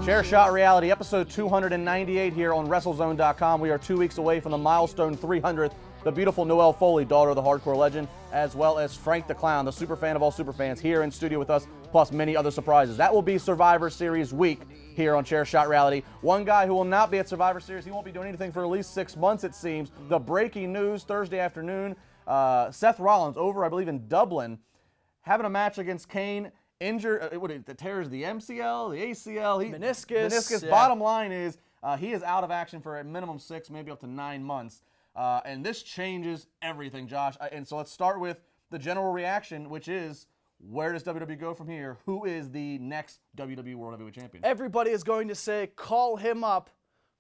Chair Shot Reality, episode 298 here on WrestleZone.com. We are 2 weeks away from the milestone 300th. The beautiful Noelle Foley, daughter of the hardcore legend, as well as Frank the Clown, the super fan of all super fans, here in studio with us, plus many other surprises. That will be Survivor Series week here on Chair Shot Reality. One guy who will not be at Survivor Series, he won't be doing anything for at least 6 months, it seems. The breaking news Thursday afternoon, Seth Rollins over, I believe, in Dublin, having a match against Kane. Injured, it tears the MCL, the ACL, meniscus. Yeah. Bottom line is, he is out of action for a minimum 6, maybe up to 9 months. And this changes everything, Josh. And so let's start with the general reaction, which is, where does WWE go from here? Who is the next WWE World Heavyweight Champion? Everybody is going to say, call him up.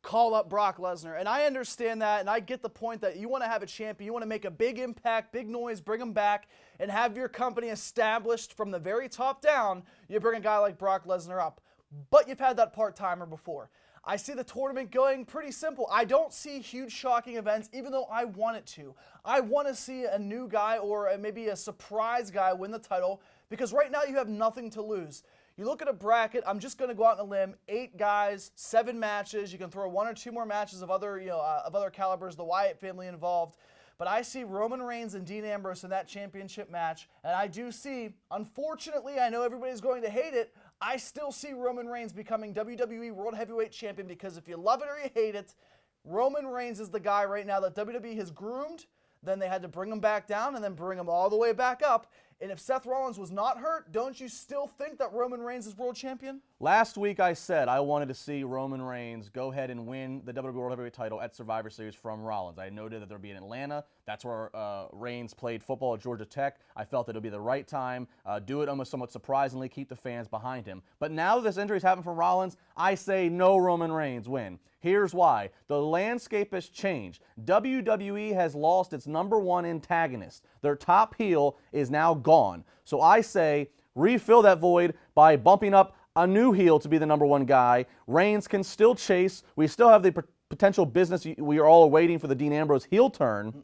Call up Brock Lesnar. And I understand that, and I get the point that you want to have a champion, you want to make a big impact, big noise, bring him back, and have your company established from the very top down. You bring a guy like Brock Lesnar up. But you've had that part-timer before. I see the tournament going pretty simple. I don't see huge shocking events, even though I want it to. I want to see a new guy or maybe a surprise guy win the title, because right now you have nothing to lose. You look at a bracket, I'm just going to go out on a limb, 8 guys, 7 matches. You can throw 1 or 2 more matches of other calibers, the Wyatt family involved. But I see Roman Reigns and Dean Ambrose in that championship match. And I do see, unfortunately, I know everybody's going to hate it, I still see Roman Reigns becoming WWE World Heavyweight Champion, because if you love it or you hate it, Roman Reigns is the guy right now that WWE has groomed. Then they had to bring him back down and then bring him all the way back up. And if Seth Rollins was not hurt, don't you still think that Roman Reigns is world champion? Last week I said I wanted to see Roman Reigns go ahead and win the WWE World Heavyweight title at Survivor Series from Rollins. I noted that there would be in Atlanta. That's where Reigns played football at Georgia Tech. I felt that it would be the right time. Do it almost somewhat surprisingly, keep the fans behind him. But now that this injury has happened for Rollins, I say no Roman Reigns win. Here's why. The landscape has changed. WWE has lost its #1 antagonist. Their top heel is now gone. So I say refill that void by bumping up a new heel to be the #1 guy. Reigns can still chase. We still have the potential business we are all awaiting for the Dean Ambrose heel turn.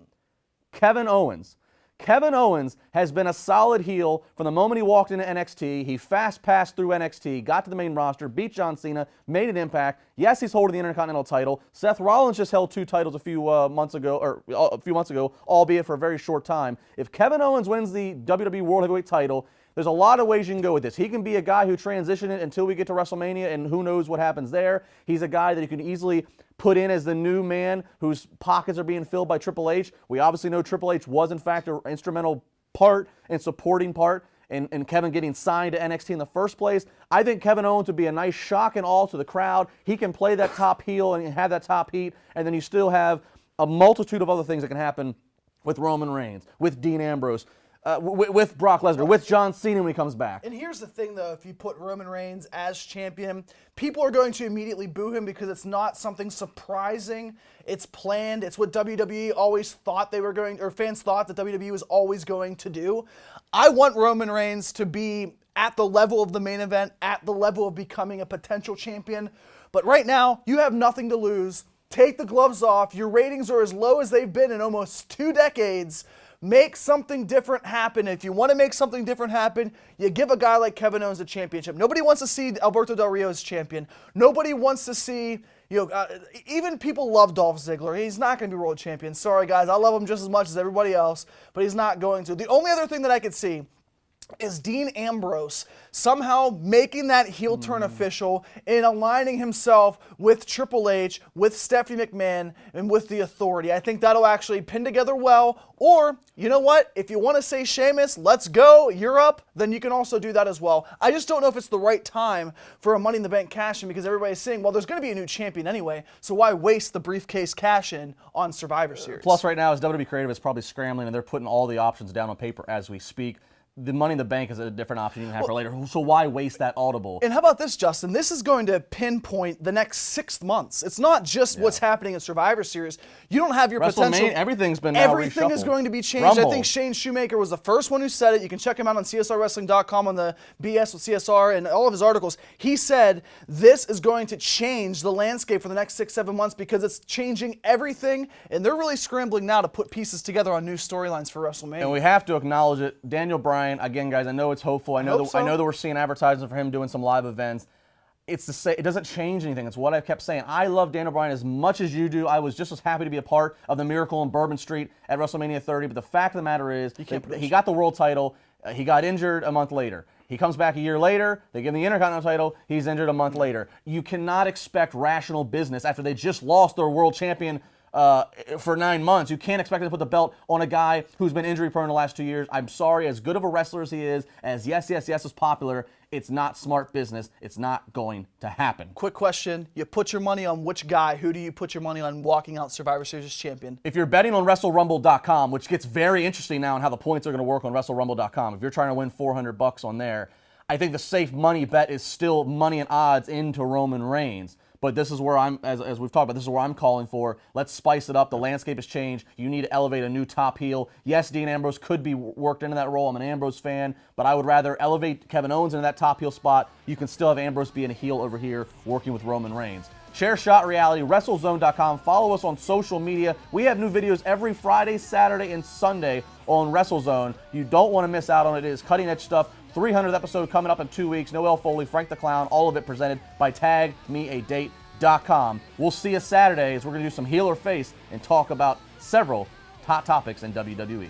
Kevin Owens. Kevin Owens has been a solid heel from the moment he walked into NXT. He fast passed through NXT, got to the main roster, beat John Cena, made an impact. Yes, he's holding the Intercontinental title. Seth Rollins just held 2 titles a few months ago, albeit for a very short time. If Kevin Owens wins the WWE World Heavyweight title, there's a lot of ways you can go with this. He can be a guy who transitioned it until we get to WrestleMania, and who knows what happens there. He's a guy that you can easily put in as the new man whose pockets are being filled by Triple H. We obviously know Triple H was, in fact, an instrumental part and supporting part in Kevin getting signed to NXT in the first place. I think Kevin Owens would be a nice shock and awe to the crowd. He can play that top heel and have that top heat, and then you still have a multitude of other things that can happen with Roman Reigns, with Dean Ambrose, with Brock Lesnar, with John Cena when he comes back. And here's the thing, though. If you put Roman Reigns as champion, people are going to immediately boo him because it's not something surprising. It's planned. It's what WWE always thought they were going, or fans thought that WWE was always going to do. I want Roman Reigns to be at the level of the main event, at the level of becoming a potential champion. But right now, you have nothing to lose. Take the gloves off. Your ratings are as low as they've been in almost 2 decades. Make something different happen. If you want to make something different happen, you give a guy like Kevin Owens a championship. Nobody wants to see Alberto Del Rio as champion. Nobody wants to see, even people love Dolph Ziggler. He's not going to be world champion. Sorry, guys. I love him just as much as everybody else, but he's not going to. The only other thing that I could see is Dean Ambrose somehow making that heel turn official and aligning himself with Triple H, with Stephanie McMahon, and with the Authority. I think that'll actually pin together well. Or, you know what? If you want to say, Sheamus, let's go, you're up, then you can also do that as well. I just don't know if it's the right time for a Money in the Bank cash-in, because everybody's saying, well, there's going to be a new champion anyway, so why waste the briefcase cash-in on Survivor Series? Plus, right now, as WWE Creative is probably scrambling, and they're putting all the options down on paper as we speak. The Money in the Bank is a different option you can have for later. So why waste that audible? And how about this, Justin? This is going to pinpoint the next 6 months. It's not just what's happening in Survivor Series. You don't have your potential. Everything's been Everything is going to be changed. Rumble. I think Shane Shoemaker was the first one who said it. You can check him out on CSRWrestling.com on the BS with CSR and all of his articles. He said this is going to change the landscape for the next 6-7 months because it's changing everything, and they're really scrambling now to put pieces together on new storylines for WrestleMania. And we have to acknowledge it. Daniel Bryan, again, guys, I know it's hopeful. I know that we're seeing advertisements for him doing some live events. it's the same. It doesn't change anything. It's what I kept saying. I love Daniel Bryan as much as you do. I was just as happy to be a part of the miracle in Bourbon Street at WrestleMania 30. But the fact of the matter is, he got the world title. He got injured a month later. He comes back a year later. They give him the Intercontinental title. He's injured a month later. You cannot expect rational business after they just lost their world champion for 9 months. You can't expect them to put the belt on a guy who's been injury prone the last 2 years. I'm sorry, as good of a wrestler as he is, as yes is popular, it's not smart business. It's not going to happen. Quick question. You put your money on which guy? Who do you put your money on walking out Survivor Series as champion? If you're betting on WrestleRumble.com, which gets very interesting now on how the points are going to work on WrestleRumble.com, if you're trying to win $400 on there, I think the safe money bet is still money and odds into Roman Reigns. But this is where as we've talked about, this is where I'm calling for. Let's spice it up. The landscape has changed. You need to elevate a new top heel. Yes, Dean Ambrose could be worked into that role. I'm an Ambrose fan, but I would rather elevate Kevin Owens into that top heel spot. You can still have Ambrose being a heel over here working with Roman Reigns. Share Shot Reality, WrestleZone.com. Follow us on social media. We have new videos every Friday, Saturday, and Sunday on WrestleZone. You don't want to miss out on it. It is cutting-edge stuff. 300th episode coming up in 2 weeks. Noel Foley, Frank the Clown, all of it presented by TagMeADate.com. We'll see you Saturday as we're going to do some heel or face and talk about several hot topics in WWE.